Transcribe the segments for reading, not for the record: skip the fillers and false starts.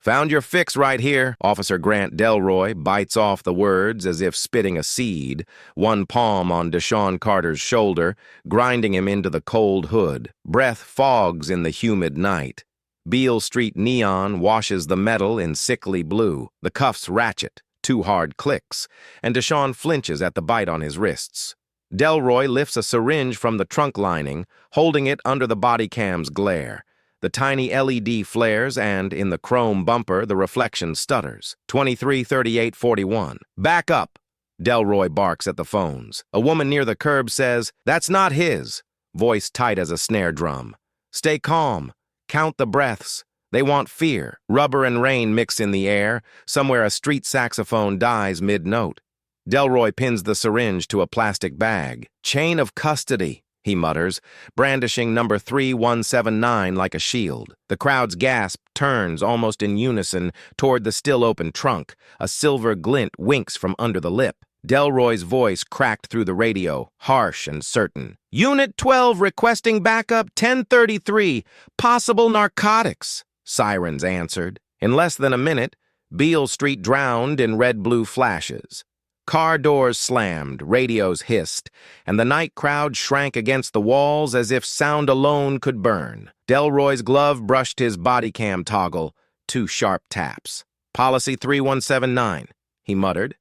"Found your fix right here." Officer Grant Delroy bites off the words as if spitting a seed, one palm on Deshaun Carter's shoulder, grinding him into the cold hood. Breath fogs in the humid night. Beale Street neon washes the metal in sickly blue. The cuffs ratchet, 2 hard clicks, and Deshaun flinches at the bite on his wrists. Delroy lifts a syringe from the trunk lining, holding it under the Bodycam's glare. The tiny LED flares and, in the chrome bumper, the reflection stutters. 233841. "Back up!" Delroy barks at the phones. A woman near the curb says, "That's not his," voice tight as a snare drum. "Stay calm. Count the breaths. They want fear." Rubber and rain mix in the air. Somewhere a street saxophone dies mid-note. Delroy pins the syringe to a plastic bag. "Chain of custody," he mutters, brandishing number 3179 like a shield. The crowd's gasp turns almost in unison toward the still-open trunk. A silver glint winks from under the lip. Delroy's voice cracked through the radio, harsh and certain. "Unit 12 requesting backup 1033. Possible narcotics," sirens answered. In less than a minute, Beale Street drowned in red-blue flashes. Car doors slammed, radios hissed, and the night crowd shrank against the walls as if sound alone could burn. Delroy's glove brushed his Bodycam toggle, 2 sharp taps. "Policy 3179, he muttered,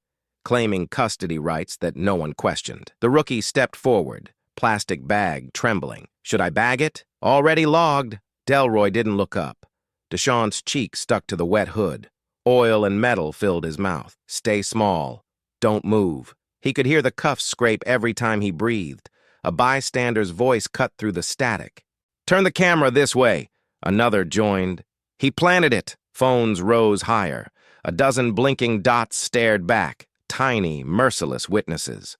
claiming custody rights that no one questioned. The rookie stepped forward, plastic bag trembling. "Should I bag it?" "Already logged." Delroy didn't look up. Deshaun's cheek stuck to the wet hood. Oil and metal filled his mouth. "Stay small. Don't move." He could hear the cuffs scrape every time he breathed. A bystander's voice cut through the static. "Turn the camera this way." Another joined. "He planted it." Phones rose higher. A dozen blinking dots stared back. Tiny, merciless witnesses.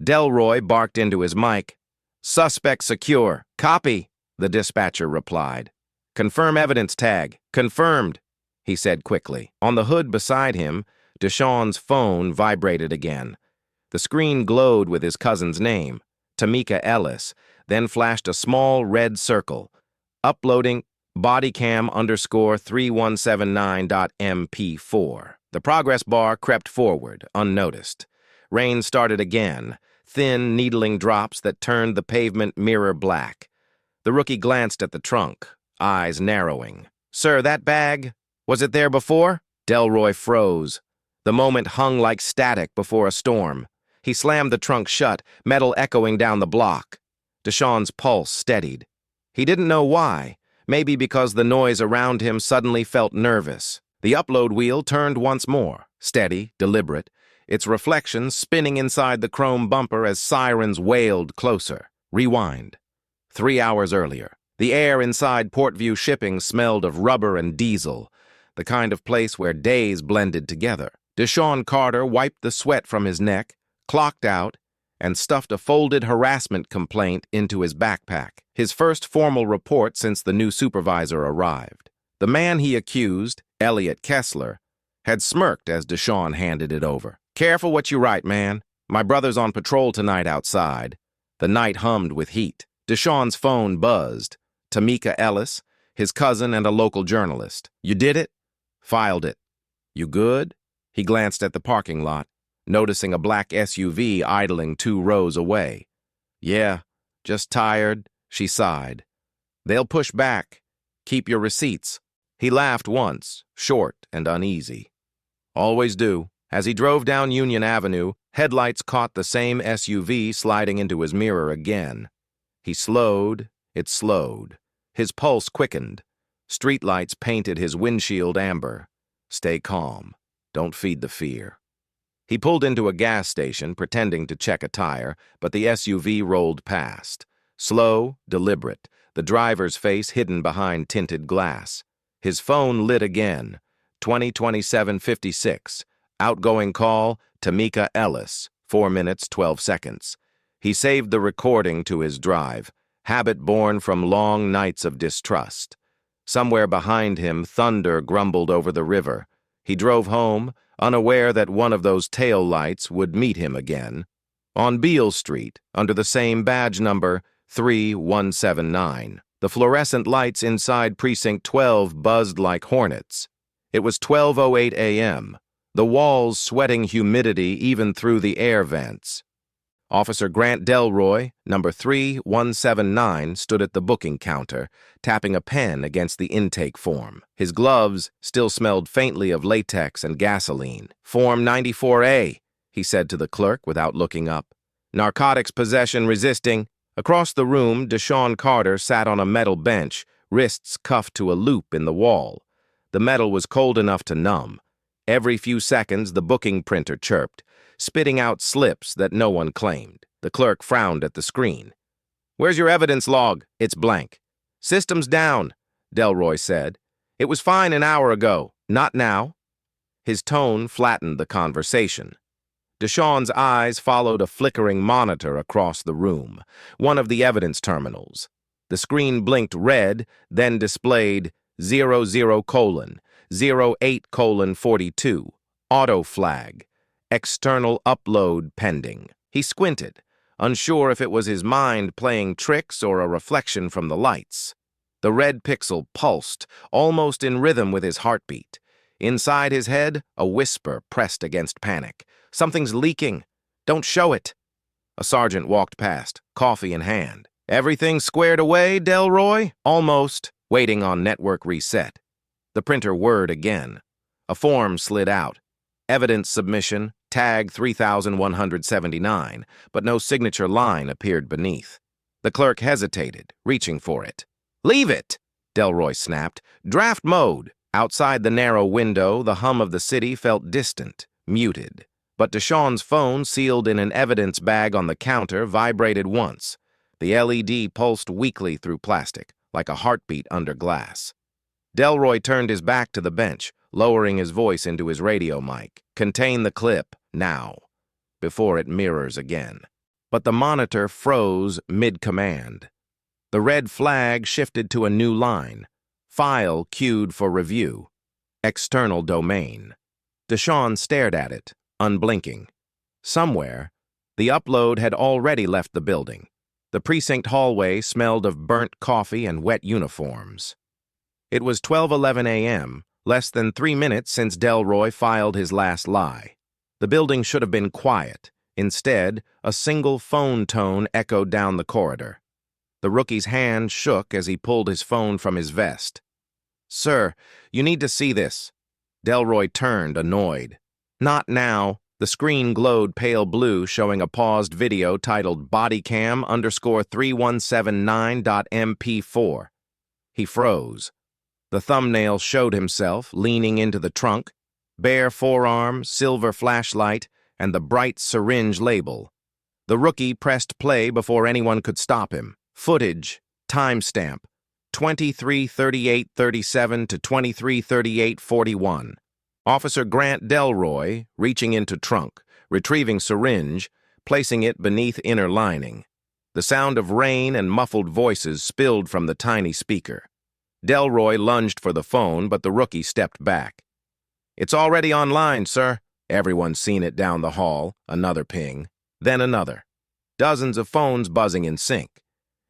Delroy barked into his mic. "Suspect secure." "Copy," the dispatcher replied. "Confirm evidence tag." "Confirmed," he said quickly. On the hood beside him, Deshaun's phone vibrated again. The screen glowed with his cousin's name, Tamika Ellis, then flashed a small red circle. Uploading Bodycam_3179.mp4. The progress bar crept forward, unnoticed. Rain started again, thin, needling drops that turned the pavement mirror black. The rookie glanced at the trunk, eyes narrowing. "Sir, that bag, was it there before?" Delroy froze. The moment hung like static before a storm. He slammed the trunk shut, metal echoing down the block. Deshaun's pulse steadied. He didn't know why, maybe because the noise around him suddenly felt nervous. The upload wheel turned once more, steady, deliberate, its reflection spinning inside the chrome bumper as sirens wailed closer. Rewind. 3 hours earlier. The air inside Portview Shipping smelled of rubber and diesel, the kind of place where days blended together. Deshaun Carter wiped the sweat from his neck, clocked out, and stuffed a folded harassment complaint into his backpack. His first formal report since the new supervisor arrived. The man he accused, Elliot Kessler, had smirked as Deshaun handed it over. "Careful what you write, man. My brother's on patrol tonight outside." The night hummed with heat. Deshaun's phone buzzed. Tamika Ellis, his cousin and a local journalist. "You did it?" "Filed it." "You good?" He glanced at the parking lot, noticing a black SUV idling 2 rows away. "Yeah, just tired," she sighed. "They'll push back. Keep your receipts." He laughed once, short and uneasy. "Always do." As he drove down Union Avenue, headlights caught the same SUV sliding into his mirror again. He slowed, it slowed. His pulse quickened. Streetlights painted his windshield amber. Stay calm. Don't feed the fear. He pulled into a gas station, pretending to check a tire, but the SUV rolled past. Slow, deliberate, the driver's face hidden behind tinted glass. His phone lit again. 202756. Outgoing call, Tamika Ellis. 4 minutes, 12 seconds. He saved the recording to his drive, habit born from long nights of distrust. Somewhere behind him, thunder grumbled over the river. He drove home, unaware that one of those tail lights would meet him again. On Beale Street, under the same badge number, 3179. The fluorescent lights inside Precinct 12 buzzed like hornets. It was 12:08 a.m., the walls sweating humidity even through the air vents. Officer Grant Delroy, number 3179, stood at the booking counter, tapping a pen against the intake form. His gloves still smelled faintly of latex and gasoline. "Form 94A, he said to the clerk without looking up. "Narcotics possession resisting." Across the room, Deshaun Carter sat on a metal bench, wrists cuffed to a loop in the wall. The metal was cold enough to numb. Every few seconds, the booking printer chirped, spitting out slips that no one claimed. The clerk frowned at the screen. "Where's your evidence log?" "It's blank." "System's down," Delroy said. "It was fine an hour ago. Not now." His tone flattened the conversation. Deshaun's eyes followed a flickering monitor across the room, one of the evidence terminals. The screen blinked red, then displayed 00:08:42, auto flag, external upload pending. He squinted, unsure if it was his mind playing tricks or a reflection from the lights. The red pixel pulsed, almost in rhythm with his heartbeat. Inside his head, a whisper pressed against panic. "Something's leaking. Don't show it." A sergeant walked past, coffee in hand. "Everything squared away, Delroy?" "Almost. Waiting on network reset." The printer whirred again. A form slid out. Evidence submission, tag 3179, but no signature line appeared beneath. The clerk hesitated, reaching for it. "Leave it!" Delroy snapped. "Draft mode." Outside the narrow window, the hum of the city felt distant, muted. But Deshaun's phone, sealed in an evidence bag on the counter, vibrated once. The LED pulsed weakly through plastic, like a heartbeat under glass. Delroy turned his back to the bench, lowering his voice into his radio mic. "Contain the clip, now, before it mirrors again." But the monitor froze mid-command. The red flag shifted to a new line. File queued for review. External domain. Deshaun stared at it, unblinking. Somewhere, the upload had already left the building. The precinct hallway smelled of burnt coffee and wet uniforms. It was 12:11 a.m., less than 3 minutes since Delroy filed his last lie. The building should have been quiet. Instead, a single phone tone echoed down the corridor. The rookie's hand shook as he pulled his phone from his vest. "Sir, you need to see this." Delroy turned, annoyed. "Not now." The screen glowed pale blue, showing a paused video titled Bodycam _3179.mp4. He froze. The thumbnail showed himself, leaning into the trunk, bare forearm, silver flashlight, and the bright syringe label. The rookie pressed play before anyone could stop him. Footage, timestamp, 23:38:37 to 23:38:41. Officer Grant Delroy, reaching into trunk, retrieving syringe, placing it beneath inner lining. The sound of rain and muffled voices spilled from the tiny speaker. Delroy lunged for the phone, but the rookie stepped back. "It's already online, sir." Everyone's seen it down the hall. Another ping. Then another. Dozens of phones buzzing in sync.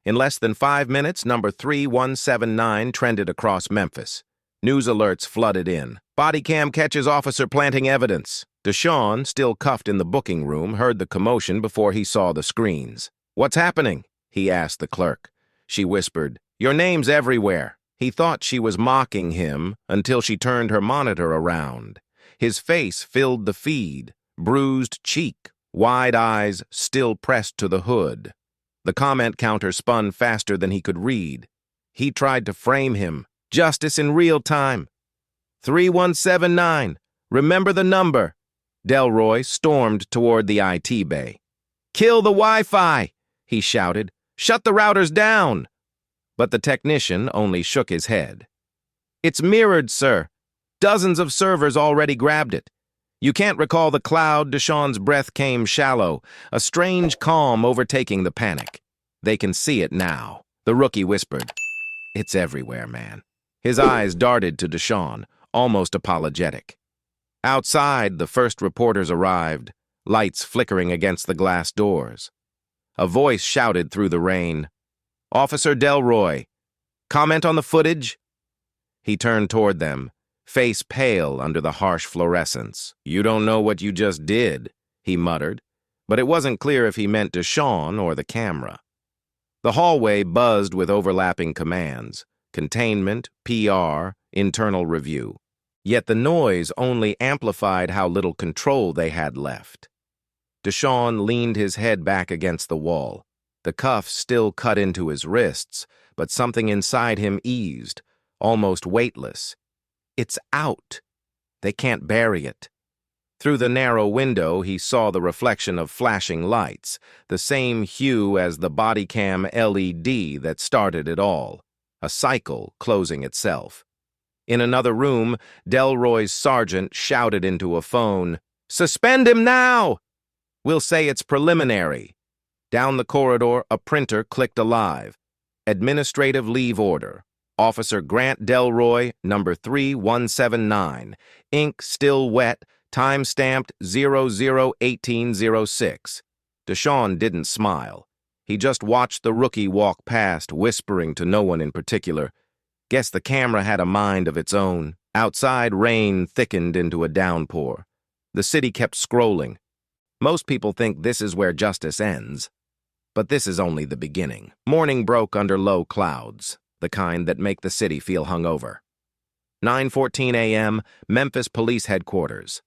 In less than 5 minutes, number 3179 trended across Memphis. News alerts flooded in. "Bodycam catches officer planting evidence." Deshaun, still cuffed in the booking room, heard the commotion before he saw the screens. "What's happening?" he asked the clerk. She whispered, "Your name's everywhere." He thought she was mocking him until she turned her monitor around. His face filled the feed, bruised cheek, wide eyes still pressed to the hood. The comment counter spun faster than he could read. He tried to frame him. "Justice in real time. 3179. Remember the number." Delroy stormed toward the IT bay. "Kill the Wi-Fi," he shouted. "Shut the routers down." But the technician only shook his head. "It's mirrored, sir. Dozens of servers already grabbed it. You can't recall the cloud." Deshaun's breath came shallow, a strange calm overtaking the panic. "They can see it now," the rookie whispered. "It's everywhere, man." His eyes darted to Deshaun, almost apologetic. Outside, the first reporters arrived, lights flickering against the glass doors. A voice shouted through the rain, "Officer Delroy, comment on the footage?" He turned toward them, face pale under the harsh fluorescence. "You don't know what you just did," he muttered, but it wasn't clear if he meant Deshawn or the camera. The hallway buzzed with overlapping commands: containment, PR, internal review. Yet the noise only amplified how little control they had left. Deshawn leaned his head back against the wall. The cuffs still cut into his wrists, but something inside him eased, almost weightless. It's out. They can't bury it. Through the narrow window, he saw the reflection of flashing lights, the same hue as the Bodycam LED that started it all, a cycle closing itself. In another room, Delroy's sergeant shouted into a phone, "Suspend him now! We'll say it's preliminary." Down the corridor, a printer clicked alive. Administrative leave order. Officer Grant Delroy, number 3179. Ink still wet, time-stamped 00/1806. Deshawn didn't smile. He just watched the rookie walk past, whispering to no one in particular. Guess the camera had a mind of its own. Outside, rain thickened into a downpour. The city kept scrolling. Most people think this is where justice ends. But this is only the beginning. Morning broke under low clouds, the kind that make the city feel hungover. 9:14 a.m., Memphis Police Headquarters.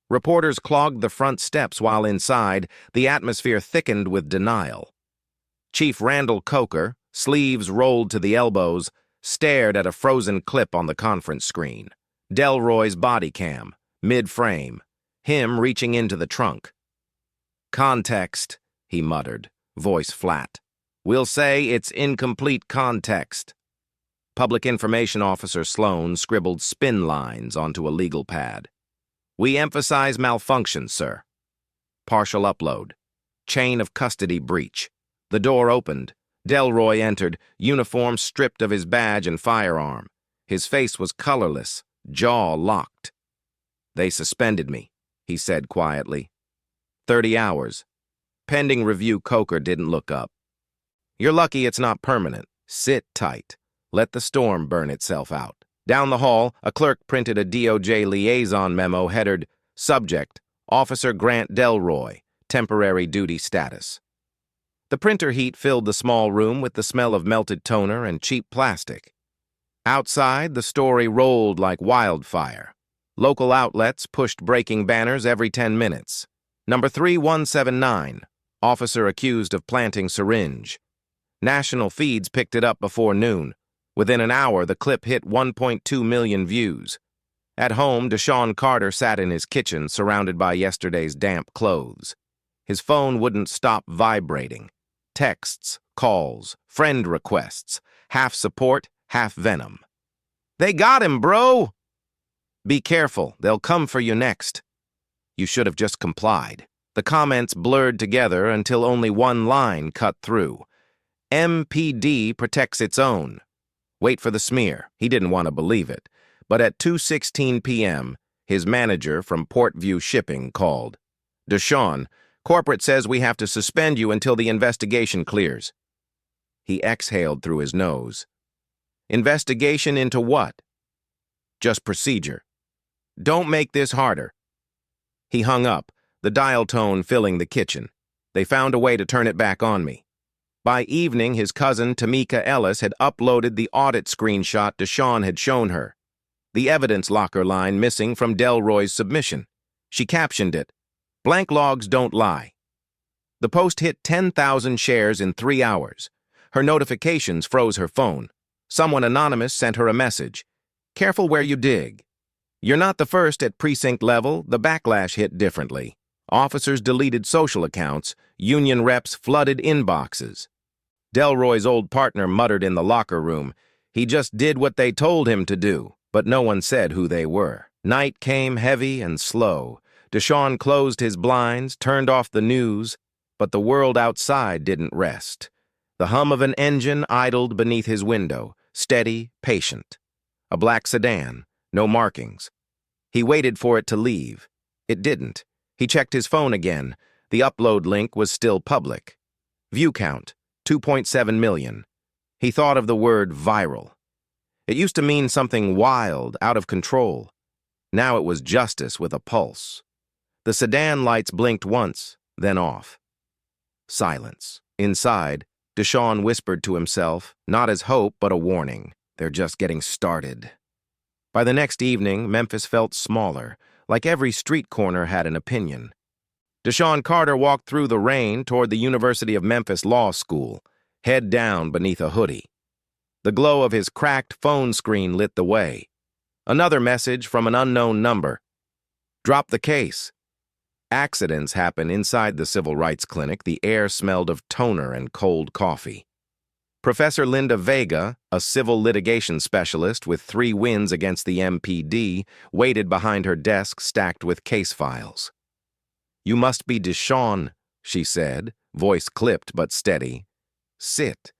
Reporters clogged the front steps while inside, the atmosphere thickened with denial. Chief Randall Coker, sleeves rolled to the elbows, stared at a frozen clip on the conference screen. Delroy's body cam, mid-frame, him reaching into the trunk. "Context," he muttered, voice flat. "We'll say it's incomplete context." Public Information Officer Sloan scribbled spin lines onto a legal pad. "We emphasize malfunction, sir." Partial upload. Chain of custody breach. The door opened. Delroy entered, uniform stripped of his badge and firearm. His face was colorless, jaw locked. "They suspended me," he said quietly. 30 hours. Pending review. Coker didn't look up. "You're lucky it's not permanent. Sit tight. Let the storm burn itself out." Down the hall, a clerk printed a DOJ liaison memo headed, "Subject, Officer Grant Delroy, temporary duty status." The printer heat filled the small room with the smell of melted toner and cheap plastic. Outside, the story rolled like wildfire. Local outlets pushed breaking banners every 10 minutes. Number 3179, officer accused of planting syringe. National feeds picked it up before noon. Within an hour, the clip hit 1.2 million views. At home, Deshawn Carter sat in his kitchen, surrounded by yesterday's damp clothes. His phone wouldn't stop vibrating. Texts, calls, friend requests, half support, half venom. "They got him, bro!" "Be careful, they'll come for you next." "You should have just complied." The comments blurred together until only one line cut through. "MPD protects its own." Wait for the smear. He didn't want to believe it. But at 2:16 p.m., his manager from Portview Shipping called. "Deshawn, corporate says we have to suspend you until the investigation clears." He exhaled through his nose. "Investigation into what?" "Just procedure." "Don't make this harder." He hung up, the dial tone filling the kitchen. "They found a way to turn it back on me." By evening, his cousin, Tamika Ellis, had uploaded the audit screenshot Deshawn had shown her. The evidence locker line missing from Delroy's submission. She captioned it, "Blank logs don't lie." The post hit 10,000 shares in 3 hours. Her notifications froze her phone. Someone anonymous sent her a message. "Careful where you dig." You're not the first at precinct level. The backlash hit differently. Officers deleted social accounts. Union reps flooded inboxes. Delroy's old partner muttered in the locker room. He just did what they told him to do, but no one said who they were. Night came heavy and slow. Deshawn closed his blinds, turned off the news, but the world outside didn't rest. The hum of an engine idled beneath his window, steady, patient. A black sedan, no markings. He waited for it to leave. It didn't. He checked his phone again. The upload link was still public. View count, 2.7 million. He thought of the word viral. It used to mean something wild, out of control. Now it was justice with a pulse. The sedan lights blinked once, then off. Silence. Inside, Deshawn whispered to himself, not as hope, but a warning. They're just getting started. By the next evening, Memphis felt smaller, like every street corner had an opinion. Deshawn Carter walked through the rain toward the University of Memphis Law School, head down beneath a hoodie. The glow of his cracked phone screen lit the way. Another message from an unknown number. Drop the case. Accidents happen inside the civil rights clinic. The air smelled of toner and cold coffee. Professor Linda Vega, a civil litigation specialist with 3 wins against the MPD, waited behind her desk stacked with case files. "You must be Deshawn," she said, voice clipped but steady. "Sit.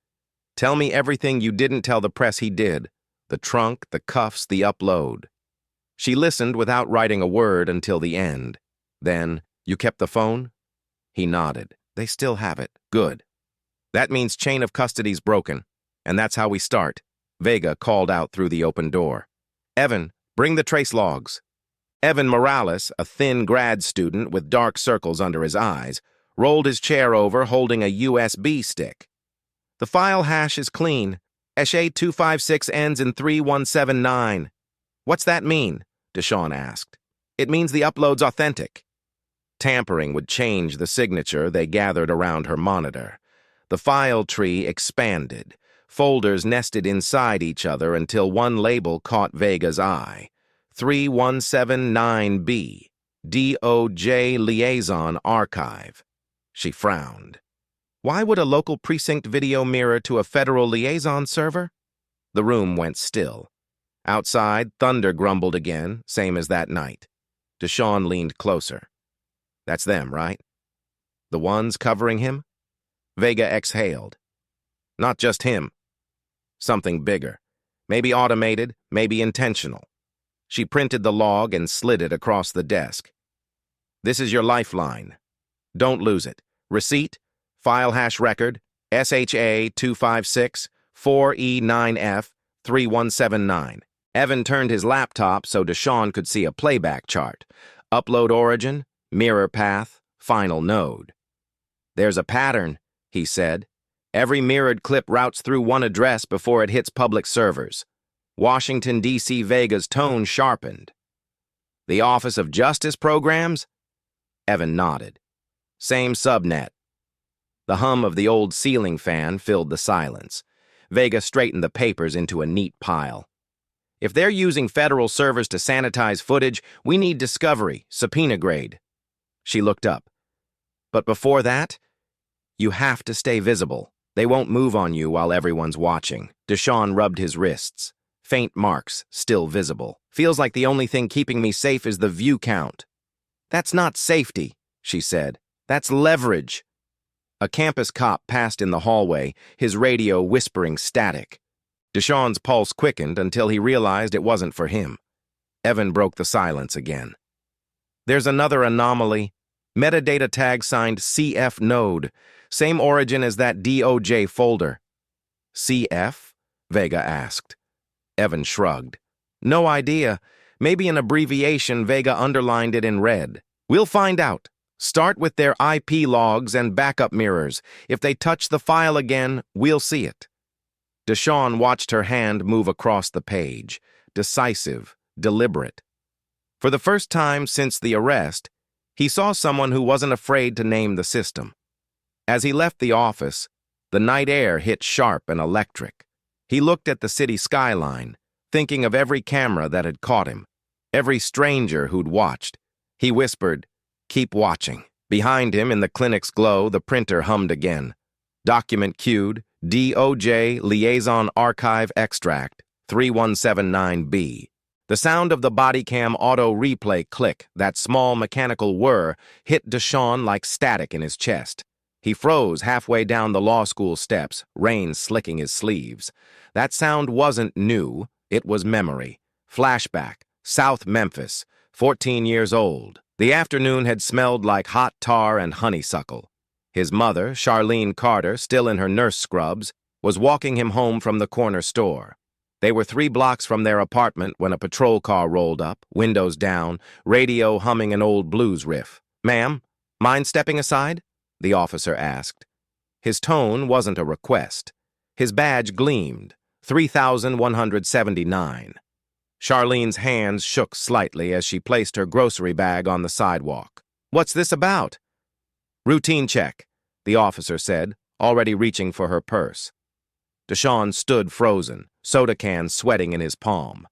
Tell me everything you didn't tell the press he did. The trunk, the cuffs, the upload." She listened without writing a word until the end. Then, "You kept the phone?" He nodded. "They still have it. Good. That means chain of custody's broken. And that's how we start." Vega called out through the open door. "Evan, bring the trace logs." Evan Morales, a thin grad student with dark circles under his eyes, rolled his chair over holding a USB stick. "The file hash is clean. SA256 ends in 3179. "What's that mean?" Deshawn asked. "It means the upload's authentic." Tampering would change the signature. They gathered around her monitor. The file tree expanded. Folders nested inside each other until one label caught Vega's eye. 3179B, DOJ Liaison Archive. She frowned. Why would a local precinct video mirror to a federal liaison server? The room went still. Outside, thunder grumbled again, same as that night. Deshawn leaned closer. "That's them, right? The ones covering him?" Vega exhaled. "Not just him. Something bigger. Maybe automated, maybe intentional." She printed the log and slid it across the desk. "This is your lifeline. Don't lose it. Receipt, file hash record, SHA256 4E9F 3179. Evan turned his laptop so Deshawn could see a playback chart. Upload origin, mirror path, final node. "There's a pattern," he said. "Every mirrored clip routes through one address before it hits public servers." Washington, D.C. Vega's tone sharpened. "The Office of Justice Programs?" Evan nodded. "Same subnet." The hum of the old ceiling fan filled the silence. Vega straightened the papers into a neat pile. "If they're using federal servers to sanitize footage, we need discovery, subpoena grade." She looked up. "But before that, you have to stay visible. They won't move on you while everyone's watching." Deshawn rubbed his wrists. Faint marks, still visible. "Feels like the only thing keeping me safe is the view count." "That's not safety," she said. "That's leverage." A campus cop passed in the hallway, his radio whispering static. Deshawn's pulse quickened until he realized it wasn't for him. Evan broke the silence again. "There's another anomaly. Metadata tag signed CF node. Same origin as that DOJ folder." "CF?" Vega asked. Evan shrugged. "No idea. Maybe an abbreviation. Vega underlined it in red. We'll find out. Start with their IP logs and backup mirrors. If they touch the file again, we'll see it." Deshawn watched her hand move across the page, decisive, deliberate. For the first time since the arrest, he saw someone who wasn't afraid to name the system. As he left the office, the night air hit sharp and electric. He looked at the city skyline, thinking of every camera that had caught him, every stranger who'd watched. He whispered, "Keep watching." Behind him, in the clinic's glow, the printer hummed again. Document queued, DOJ Liaison Archive Extract, 3179B. The sound of the Bodycam auto replay click, that small mechanical whir, hit Deshawn like static in his chest. He froze halfway down the law school steps, rain slicking his sleeves. That sound wasn't new, it was memory. Flashback, South Memphis, 14 years old. The afternoon had smelled like hot tar and honeysuckle. His mother, Charlene Carter, still in her nurse scrubs, was walking him home from the corner store. They were 3 blocks from their apartment when a patrol car rolled up, windows down, radio humming an old blues riff. "Ma'am, mind stepping aside?" the officer asked. His tone wasn't a request. His badge gleamed, 3,179. Charlene's hands shook slightly as she placed her grocery bag on the sidewalk. "What's this about?" "Routine check," the officer said, already reaching for her purse. Deshawn stood frozen, soda can sweating in his palm.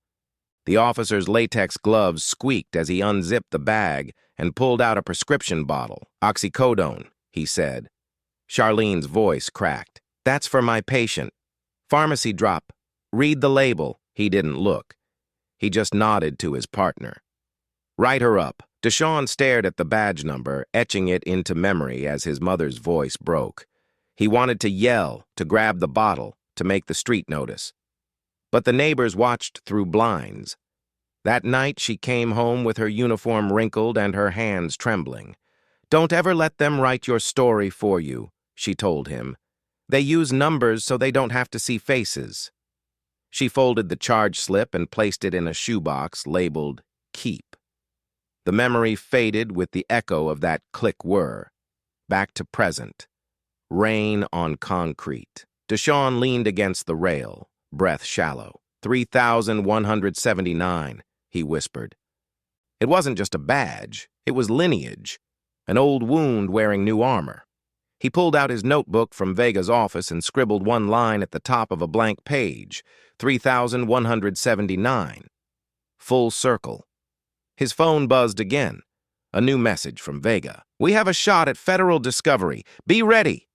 The officer's latex gloves squeaked as he unzipped the bag and pulled out a prescription bottle. "Oxycodone," he said. Charlene's voice cracked. "That's for my patient. Pharmacy drop. Read the label." He didn't look. He just nodded to his partner. "Write her up." Deshawn stared at the badge number, etching it into memory as his mother's voice broke. He wanted to yell, to grab the bottle, to make the street notice. But the neighbors watched through blinds. That night she came home with her uniform wrinkled and her hands trembling. "Don't ever let them write your story for you," she told him. "They use numbers so they don't have to see faces." She folded the charge slip and placed it in a shoebox labeled "Keep." The memory faded with the echo of that click whir. Back to present. Rain on concrete. Deshawn leaned against the rail, breath shallow. 3,179, he whispered. It wasn't just a badge, it was lineage, an old wound wearing new armor. He pulled out his notebook from Vega's office and scribbled one line at the top of a blank page, 3,179. Full circle. His phone buzzed again. A new message from Vega. "We have a shot at federal discovery. Be ready."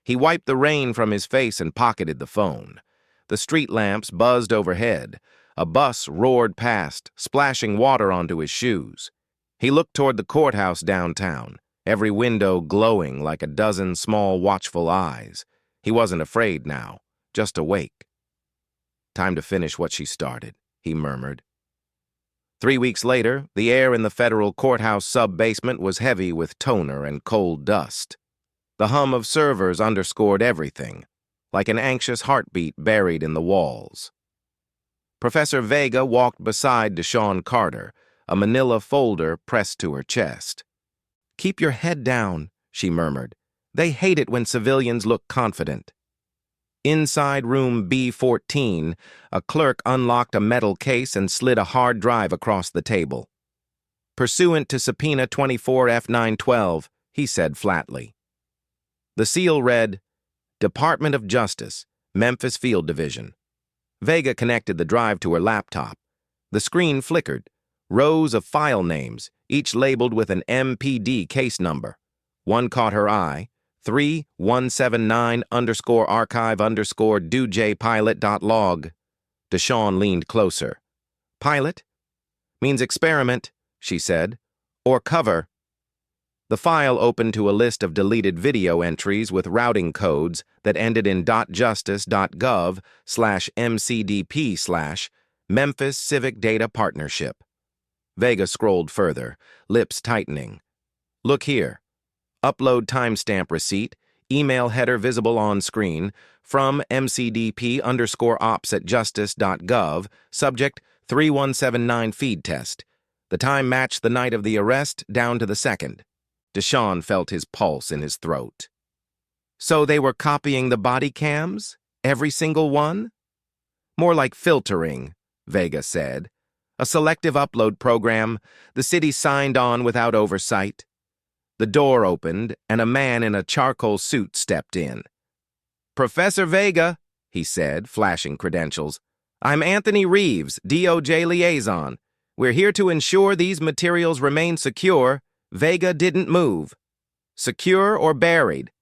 He wiped the rain from his face and pocketed the phone. The street lamps buzzed overhead. A bus roared past, splashing water onto his shoes. He looked toward the courthouse downtown, every window glowing like a dozen small, watchful eyes. He wasn't afraid now, just awake. "Time to finish what she started," he murmured. 3 weeks later, the air in the federal courthouse sub-basement was heavy with toner and cold dust. The hum of servers underscored everything, like an anxious heartbeat buried in the walls. Professor Vega walked beside Deshawn Carter, a manila folder pressed to her chest. "Keep your head down," she murmured. "They hate it when civilians look confident." Inside room B14, a clerk unlocked a metal case and slid a hard drive across the table. "Pursuant to subpoena 24F912, he said flatly. The seal read, "Department of Justice, Memphis Field Division." Vega connected the drive to her laptop. The screen flickered. Rows of file names, each labeled with an MPD case number. One caught her eye, 3179_archive_dojpilot.log. Deshawn leaned closer. "Pilot? Means experiment," she said. "Or cover." The file opened to a list of deleted video entries with routing codes that ended in .justice.gov/mcdp/Memphis Civic Data Partnership. Vega scrolled further, lips tightening. "Look here. Upload timestamp receipt, email header visible on screen, from mcdp_ops@justice.gov, subject 3179 feed test. The time matched the night of the arrest down to the second." Deshawn felt his pulse in his throat. "So they were copying the body cams? Every single one?" "More like filtering," Vega said. "A selective upload program. The city signed on without oversight." The door opened, and a man in a charcoal suit stepped in. "Professor Vega," he said, flashing credentials. "I'm Anthony Reeves, DOJ liaison. We're here to ensure these materials remain secure. Vega didn't move. Secure or buried?"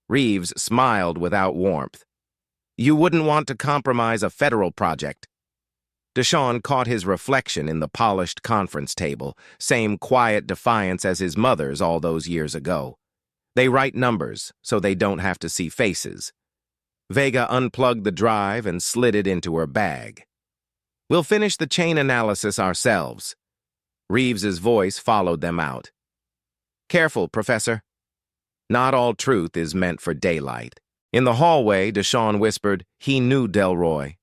Reeves smiled without warmth. "You wouldn't want to compromise a federal project." Deshawn caught his reflection in the polished conference table, same quiet defiance as his mother's all those years ago. They write numbers, so they don't have to see faces. Vega unplugged the drive and slid it into her bag. "We'll finish the chain analysis ourselves." Reeves's voice followed them out. "Careful, Professor. Not all truth is meant for daylight." In the hallway, Deshawn whispered, he knew Delroy.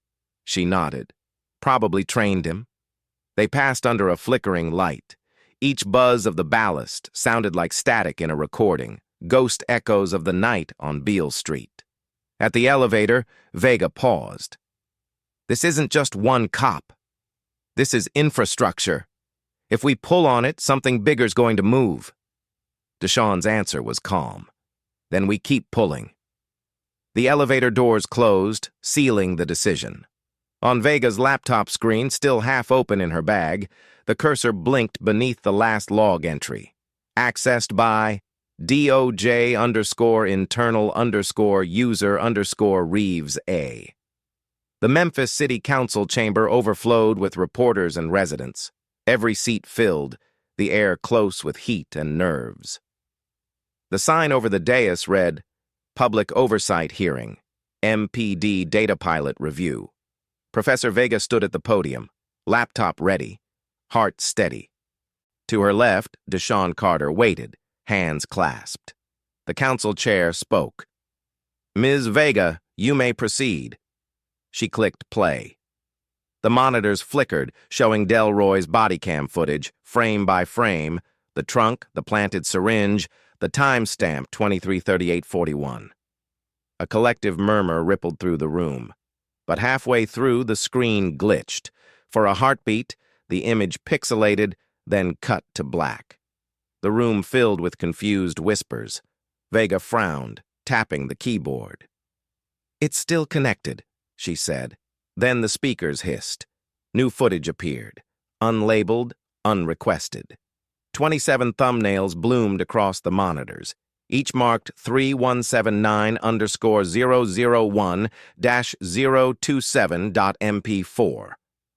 She nodded. Probably trained him. They passed under a flickering light. Each buzz of the ballast sounded like static in a recording, ghost echoes of the night on Beale Street. At the elevator, Vega paused. This isn't just one cop. This is infrastructure. If we pull on it, something bigger's going to move. Deshawn's answer was calm. Then we keep pulling. The elevator doors closed, sealing the decision. On Vega's laptop screen, still half open in her bag, the cursor blinked beneath the last log entry. Accessed by DOJ_internal_user_Reeves A. The Memphis City Council chamber overflowed with reporters and residents. Every seat filled, the air close with heat and nerves. The sign over the dais read, Public Oversight Hearing, MPD Data Pilot Review. Professor Vega stood at the podium, laptop ready, heart steady. To her left, Deshawn Carter waited, hands clasped. The council chair spoke. Ms. Vega, you may proceed. She clicked play. The monitors flickered, showing Delroy's bodycam footage, frame by frame, the trunk, the planted syringe, the timestamp 23:38:41. A collective murmur rippled through the room. But halfway through, the screen glitched. For a heartbeat, the image pixelated, then cut to black. The room filled with confused whispers. Vega frowned, tapping the keyboard. It's still connected, she said. Then the speakers hissed. New footage appeared, unlabeled, unrequested. 27 thumbnails bloomed across the monitors, each marked 3179_001-027.mp4.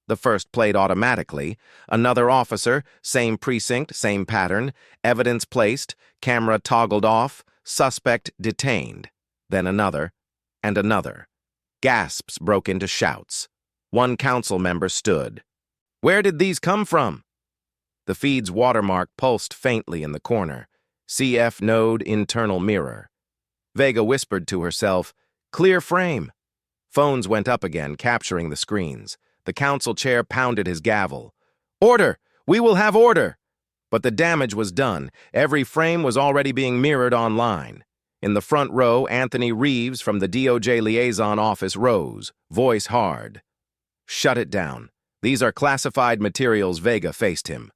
The first played automatically. Another officer, same precinct, same pattern, evidence placed, camera toggled off, suspect detained. Then another, and another. Gasps broke into shouts. One council member stood. Where did these come from? The feed's watermark pulsed faintly in the corner. CF node internal mirror. Vega whispered to herself, Clear frame. Phones went up again, capturing the screens. The council chair pounded his gavel. Order! We will have order! But the damage was done. Every frame was already being mirrored online. In the front row, Anthony Reeves from the DOJ liaison office rose, voice hard. Shut it down. These are classified materials. Vega faced him.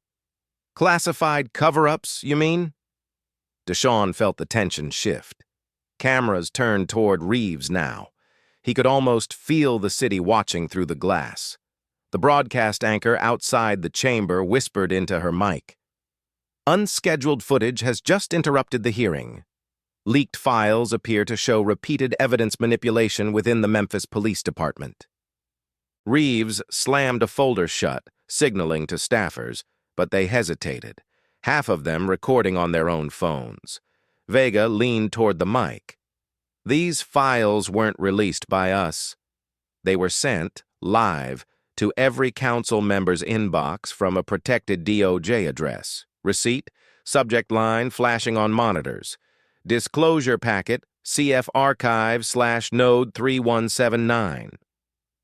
Classified cover-ups, you mean? Deshawn felt the tension shift. Cameras turned toward Reeves now. He could almost feel the city watching through the glass. The broadcast anchor outside the chamber whispered into her mic. Unscheduled footage has just interrupted the hearing. Leaked files appear to show repeated evidence manipulation within the Memphis Police Department. Reeves slammed a folder shut, signaling to staffers, but they hesitated, half of them recording on their own phones. Vega leaned toward the mic. These files weren't released by us. They were sent, live, to every council member's inbox from a protected DOJ address. Receipt, subject line flashing on monitors. Disclosure packet, CF archive/node 3179.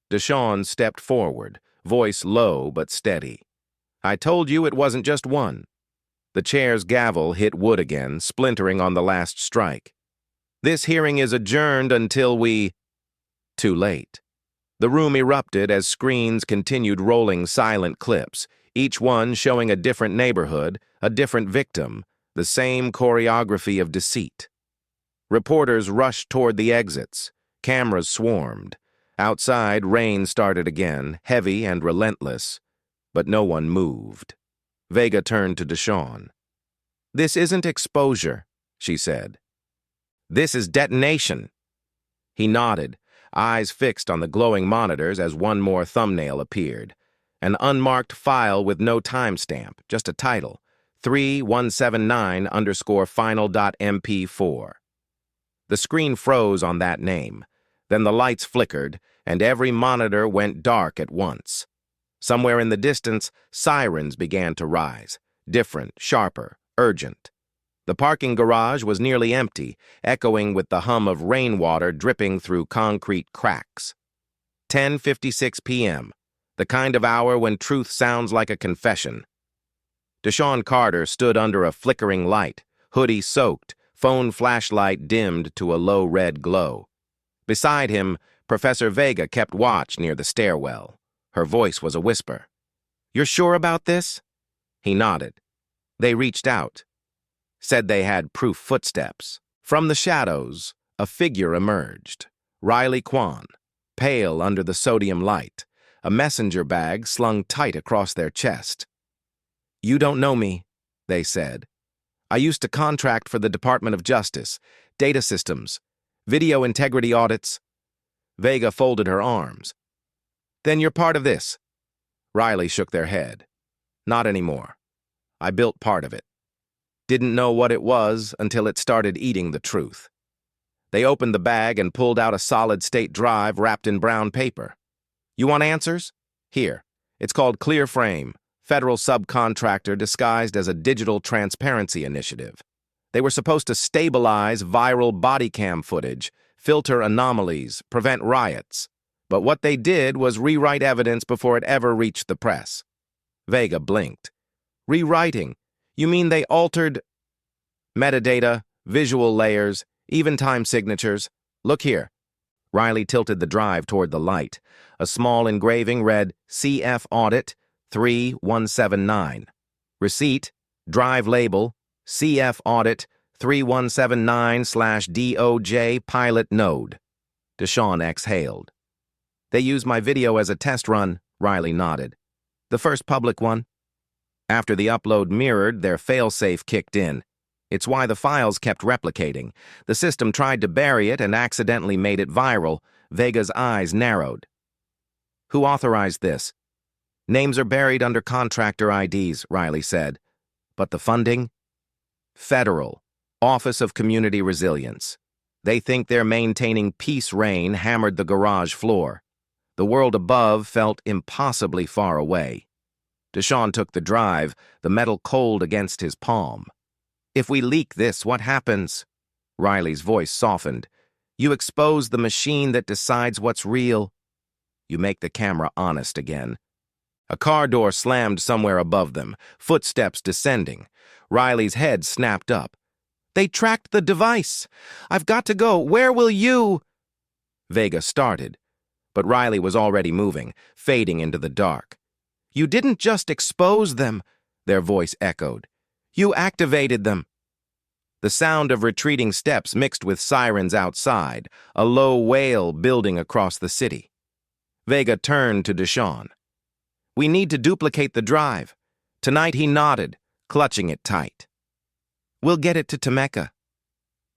Deshawn stepped forward, voice low but steady. I told you it wasn't just one. The chair's gavel hit wood again, splintering on the last strike. This hearing is adjourned until we... Too late. The room erupted as screens continued rolling silent clips, each one showing a different neighborhood, a different victim, the same choreography of deceit. Reporters rushed toward the exits. Cameras swarmed. Outside, rain started again, heavy and relentless, but no one moved. Vega turned to Deshawn. This isn't exposure, she said. This is detonation. He nodded, eyes fixed on the glowing monitors as one more thumbnail appeared. An unmarked file with no timestamp, just a title, 3179_final.mp4. The screen froze on that name. Then the lights flickered, and every monitor went dark at once. Somewhere in the distance, sirens began to rise, different, sharper, urgent. The parking garage was nearly empty, echoing with the hum of rainwater dripping through concrete cracks. 10:56 p.m., the kind of hour when truth sounds like a confession. Deshaun Carter stood under a flickering light, hoodie soaked, phone flashlight dimmed to a low red glow. Beside him, Professor Vega kept watch near the stairwell. Her voice was a whisper. "You're sure about this?" He nodded. They reached out. Said they had proof footsteps. From the shadows, a figure emerged. Riley Kwan, pale under the sodium light, a messenger bag slung tight across their chest. "You don't know me," they said. "I used to contract for the Department of Justice, data systems, video integrity audits." Vega folded her arms. "Then you're part of this." Riley shook their head. "Not anymore. I built part of it. Didn't know what it was until it started eating the truth." They opened the bag and pulled out a solid-state drive wrapped in brown paper. "You want answers? Here. It's called Clear Frame, federal subcontractor disguised as a digital transparency initiative. They were supposed to stabilize viral Bodycam footage, filter anomalies, prevent riots. But what they did was rewrite evidence before it ever reached the press." Vega blinked. "Rewriting? You mean they altered metadata, visual layers, even time signatures? Look here." Riley tilted the drive toward the light. A small engraving read, "CF Audit 3179. Receipt, drive label, CF Audit 3179/DOJ Pilot Node." Deshaun exhaled. "They used my video as a test run," Riley nodded. "The first public one. After the upload mirrored, their failsafe kicked in. It's why the files kept replicating. The system tried to bury it and accidentally made it viral." Vega's eyes narrowed. "Who authorized this?" "Names are buried under contractor IDs," Riley said. "But the funding?" "Federal. Office of Community Resilience. They think their maintaining peace reign hammered the garage floor. The world above felt impossibly far away." Deshaun took the drive, the metal cold against his palm. "If we leak this, what happens?" Riley's voice softened. "You expose the machine that decides what's real. You make the camera honest again." A car door slammed somewhere above them, footsteps descending. Riley's head snapped up. "They tracked the device! I've got to go! Where will you—" Vega started, but Riley was already moving, fading into the dark. "You didn't just expose them," their voice echoed. "You activated them." The sound of retreating steps mixed with sirens outside, a low wail building across the city. Vega turned to Deshaun. "We need to duplicate the drive." Tonight he nodded, clutching it tight. "We'll get it to Temecca."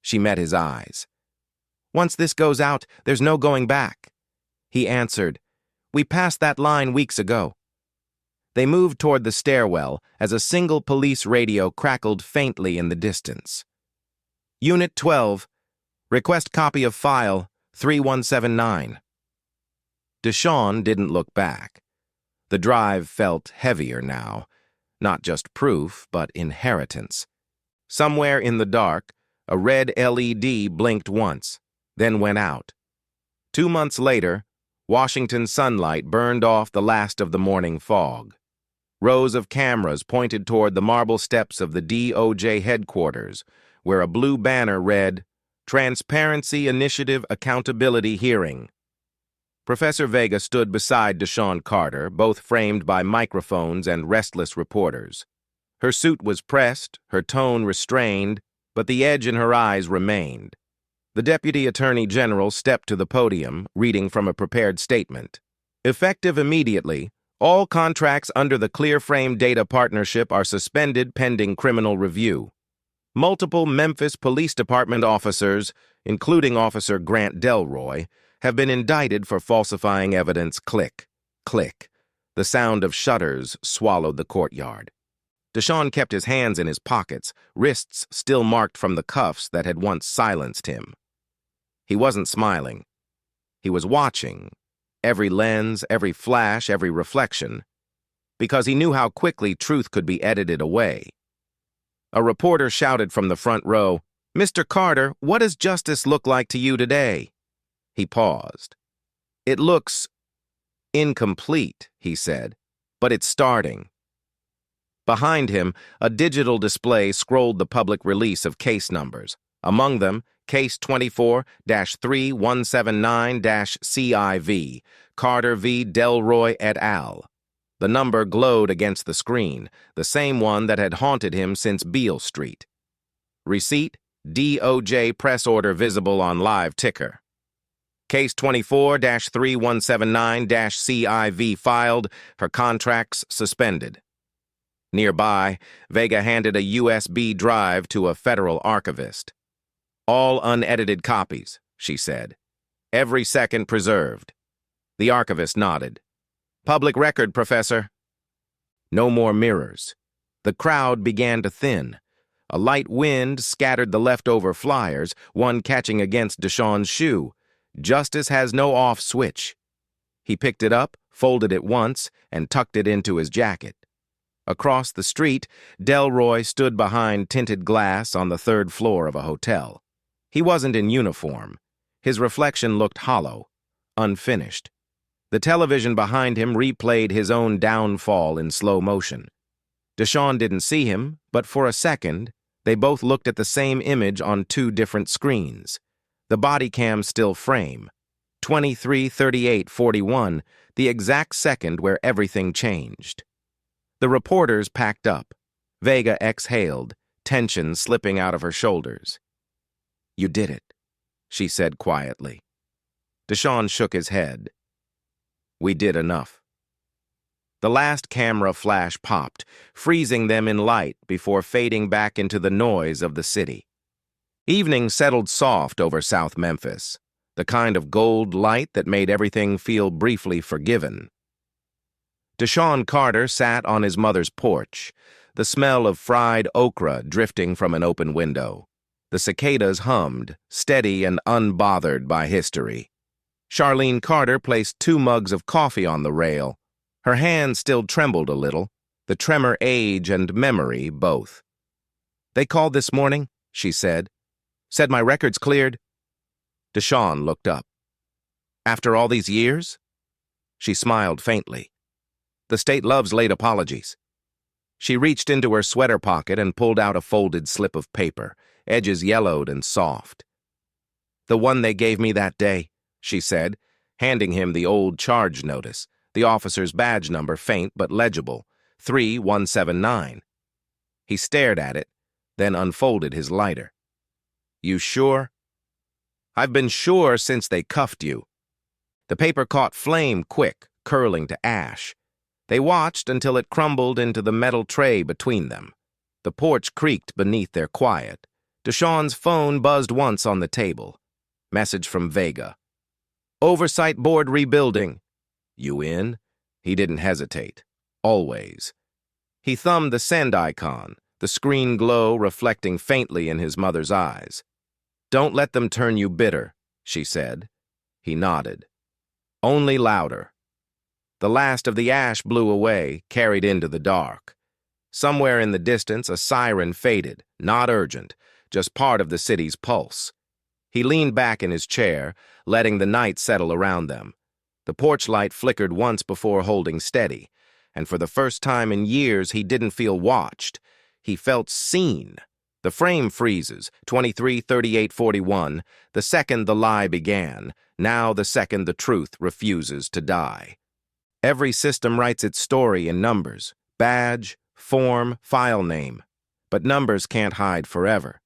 She met his eyes. "Once this goes out, there's no going back." He answered, "We passed that line weeks ago." They moved toward the stairwell as a single police radio crackled faintly in the distance. "Unit 12, request copy of file 3179. Deshaun didn't look back. The drive felt heavier now, not just proof, but inheritance. Somewhere in the dark, a red LED blinked once, then went out. 2 months later, Washington sunlight burned off the last of the morning fog. Rows of cameras pointed toward the marble steps of the DOJ headquarters, where a blue banner read, "Transparency Initiative Accountability Hearing." Professor Vega stood beside Deshaun Carter, both framed by microphones and restless reporters. Her suit was pressed, her tone restrained, but the edge in her eyes remained. The Deputy Attorney General stepped to the podium, reading from a prepared statement. "Effective immediately, all contracts under the Clear Frame Data Partnership are suspended pending criminal review. Multiple Memphis Police Department officers, including Officer Grant Delroy, have been indicted for falsifying evidence." Click, click. The sound of shutters swallowed the courtyard. Deshaun kept his hands in his pockets, wrists still marked from the cuffs that had once silenced him. He wasn't smiling. He was watching, every lens, every flash, every reflection, because he knew how quickly truth could be edited away. A reporter shouted from the front row, "Mr. Carter, what does justice look like to you today?" He paused. "It looks Incomplete, he said, but it's starting. Behind him, a digital display scrolled the public release of case numbers. Among them, Case 24-3179-CIV, Carter v. Delroy et al. The number glowed against the screen, the same one that had haunted him since Beale Street. Receipt, DOJ press order visible on live ticker. Case 24-3179-CIV filed, her contracts suspended. Nearby, Vega handed a USB drive to a federal archivist. All unedited copies, she said. Every second preserved. The archivist nodded. Public record, Professor. No more mirrors. The crowd began to thin. A light wind scattered the leftover flyers, one catching against Deshawn's shoe. Justice has no off switch. He picked it up, folded it once, and tucked it into his jacket. Across the street, Delroy stood behind tinted glass on the third floor of a hotel. He wasn't in uniform. His reflection looked hollow, unfinished. The television behind him replayed his own downfall in slow motion. Deshawn didn't see him, but for a second, they both looked at the same image on two different screens. The Bodycam still frame. 23:38:41, the exact second where everything changed. The reporters packed up. Vega exhaled, tension slipping out of her shoulders. "You did it," she said quietly. Deshawn shook his head. "We did enough." The last camera flash popped, freezing them in light before fading back into the noise of the city. Evening settled soft over South Memphis, the kind of gold light that made everything feel briefly forgiven. Deshawn Carter sat on his mother's porch, the smell of fried okra drifting from an open window. The cicadas hummed, steady and unbothered by history. Charlene Carter placed 2 mugs of coffee on the rail. Her hand still trembled a little, the tremor age and memory both. "They called this morning," she said. "Said my record's cleared." Deshawn looked up. "After all these years?" She smiled faintly. "The state loves late apologies." She reached into her sweater pocket and pulled out a folded slip of paper, edges yellowed and soft. "The one they gave me that day," she said, handing him the old charge notice, the officer's badge number faint but legible, 3179. He stared at it, then unfolded his lighter. "You sure?" "I've been sure since they cuffed you." The paper caught flame quick, curling to ash. They watched until it crumbled into the metal tray between them. The porch creaked beneath their quiet. Deshawn's phone buzzed once on the table. Message from Vega. "Oversight board rebuilding." "You in?" He didn't hesitate. Always. He thumbed the send icon, the screen glow reflecting faintly in his mother's eyes. "Don't let them turn you bitter," she said. He nodded. Only louder. The last of the ash blew away, carried into the dark. Somewhere in the distance, a siren faded, not urgent, just part of the city's pulse. He leaned back in his chair, letting the night settle around them. The porch light flickered once before holding steady, and for the first time in years he didn't feel watched. He felt seen. The frame freezes, 23:38:41, the second the lie began, now the second the truth refuses to die. Every system writes its story in numbers, badge, form, file name. But numbers can't hide forever.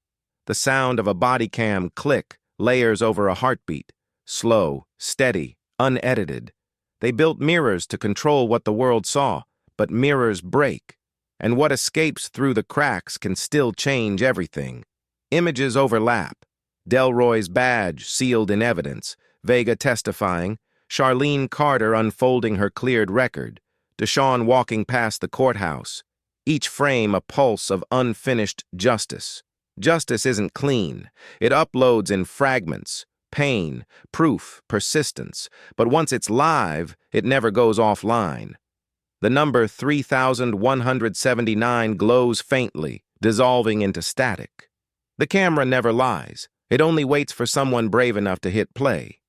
The sound of a Bodycam click layers over a heartbeat, slow, steady, unedited. They built mirrors to control what the world saw, but mirrors break, and what escapes through the cracks can still change everything. Images overlap. Delroy's badge sealed in evidence, Vega testifying, Charlene Carter unfolding her cleared record, Deshawn walking past the courthouse, each frame a pulse of unfinished justice. Justice isn't clean. It uploads in fragments, pain, proof, persistence, but once it's live, it never goes offline. The number 3179 glows faintly, dissolving into static. The camera never lies. It only waits for someone brave enough to hit play.